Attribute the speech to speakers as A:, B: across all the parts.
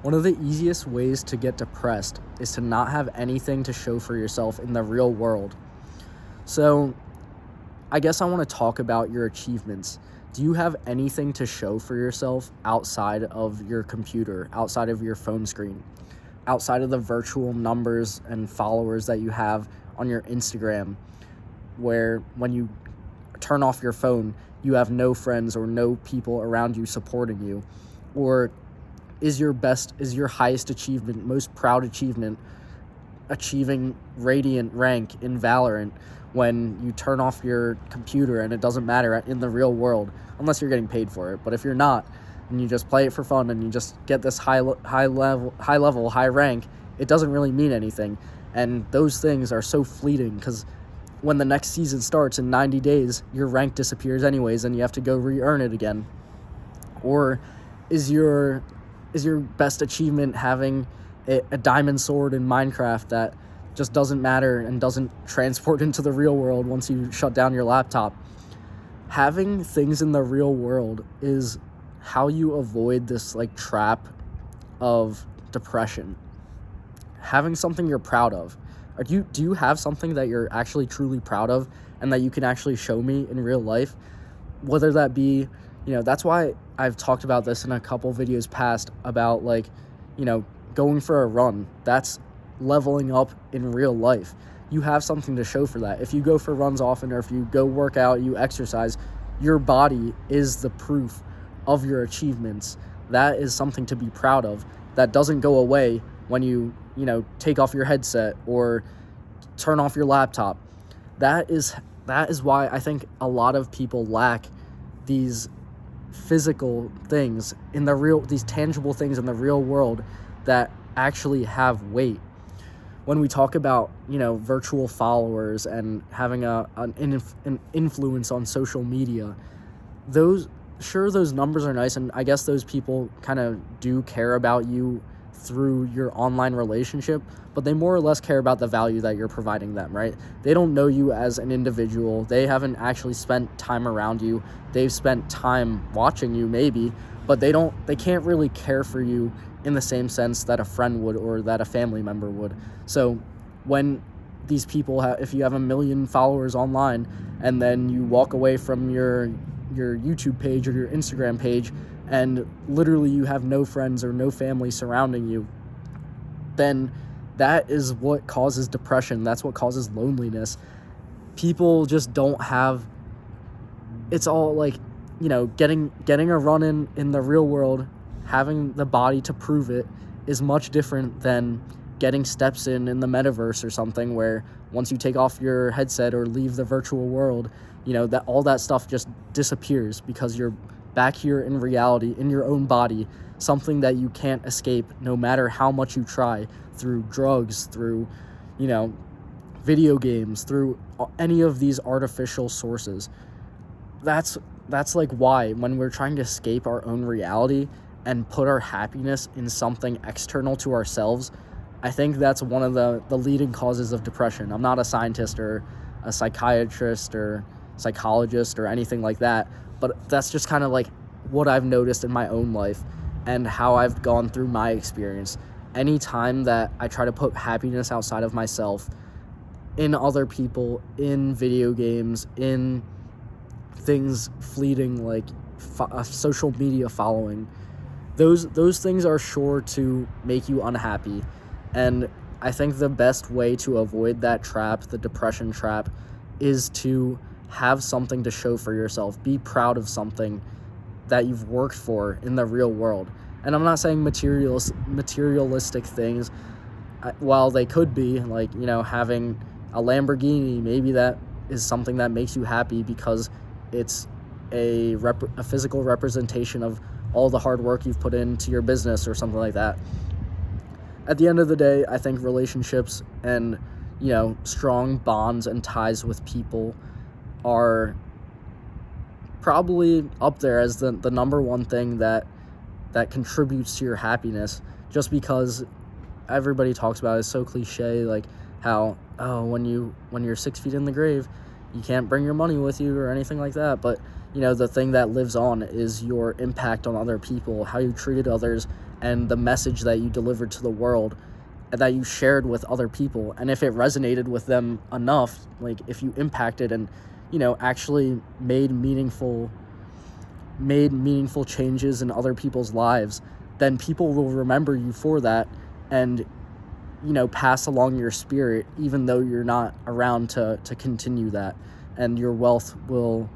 A: One of the easiest ways to get depressed is to not have anything to show for yourself in the real world. So, I guess I want to talk about your achievements. Do you have anything to show for yourself outside of your computer, outside of your phone screen, outside of the virtual numbers and followers that you have on your Instagram, where when you turn off your phone, you have no friends or no people around you supporting you? Or is your highest achievement, most proud achievement, achieving Radiant rank in Valorant when you turn off your computer and it doesn't matter in the real world, unless you're getting paid for it. But if you're not, and you just play it for fun and you just get this high rank, it doesn't really mean anything. And those things are so fleeting, because when the next season starts in 90 days, your rank disappears anyways and you have to go re-earn it again. Or is your best achievement having a diamond sword in Minecraft that just doesn't matter and doesn't transport into the real world once you shut down your laptop? Having things in the real world is how you avoid this trap of depression. Having something you're proud of. Do you have something that you're actually truly proud of and that you can actually show me in real life? Whether that be, that's why I've talked about this in a couple videos past about going for a run. That's leveling up in real life. You have something to show for that. If you go for runs often, or if you go work out, you exercise, your body is the proof of your achievements. That is something to be proud of. That doesn't go away when you take off your headset or turn off your laptop. That is why I think a lot of people lack these physical things these tangible things in the real world that actually have weight. When we talk about, virtual followers and having an influence on social media, those numbers are nice, and I guess those people kind of do care about you through your online relationship, but they more or less care about the value that you're providing them, right? They don't know you as an individual. They haven't actually spent time around you. They've spent time watching you maybe, but they can't really care for you in the same sense that a friend would or that a family member would. So when these people if you have 1 million followers online and then you walk away from your YouTube page or your Instagram page and literally you have no friends or no family surrounding you, then that is what causes depression. That's what causes loneliness. People just don't have, it's all getting a run in the real world, having the body to prove it, is much different than getting steps in the metaverse or something, where once you take off your headset or leave the virtual world, that all that stuff just disappears because you're back here in reality, in your own body, something that you can't escape no matter how much you try, through drugs, through, video games, through any of these artificial sources. That's why when we're trying to escape our own reality and put our happiness in something external to ourselves, I think that's one of the leading causes of depression. I'm not a scientist or a psychiatrist or psychologist or anything like that, but that's just kind of what I've noticed in my own life and how I've gone through my experience. Anytime that I try to put happiness outside of myself, in other people, in video games, in things fleeting like social media following, those things are sure to make you unhappy. And I think the best way to avoid that trap, the depression trap, is to have something to show for yourself. Be proud of something that you've worked for in the real world. And I'm not saying materialistic things, while they could be, having a Lamborghini, maybe that is something that makes you happy because it's a physical representation of all the hard work you've put into your business or something like that. At the end of the day, I think relationships and, strong bonds and ties with people are probably up there as the number one thing that contributes to your happiness, just because everybody talks about it. It's so cliche, how, when you're 6 feet in the grave, you can't bring your money with you or anything like that. But, the thing that lives on is your impact on other people, how you treated others and the message that you delivered to the world, that you shared with other people. And if it resonated with them enough, like if you impacted and, actually made meaningful changes in other people's lives, then people will remember you for that and, pass along your spirit, even though you're not around to continue that. And your wealth will,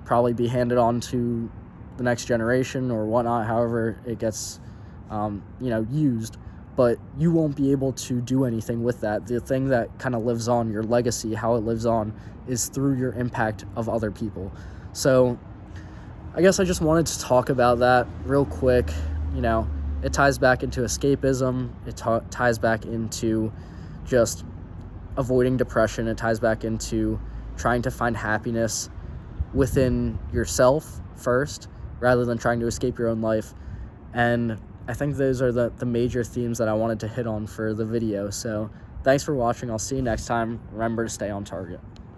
A: probably be handed on to the next generation or whatnot, however it gets, used. But you won't be able to do anything with that. The thing that kind of lives on, your legacy, how it lives on, is through your impact of other people. So I guess I just wanted to talk about that real quick. It ties back into escapism. It ties back into just avoiding depression. It ties back into trying to find happiness within yourself first, rather than trying to escape your own life. And I think those are the major themes that I wanted to hit on for the video. So thanks for watching. I'll see you next time. Remember to stay on target.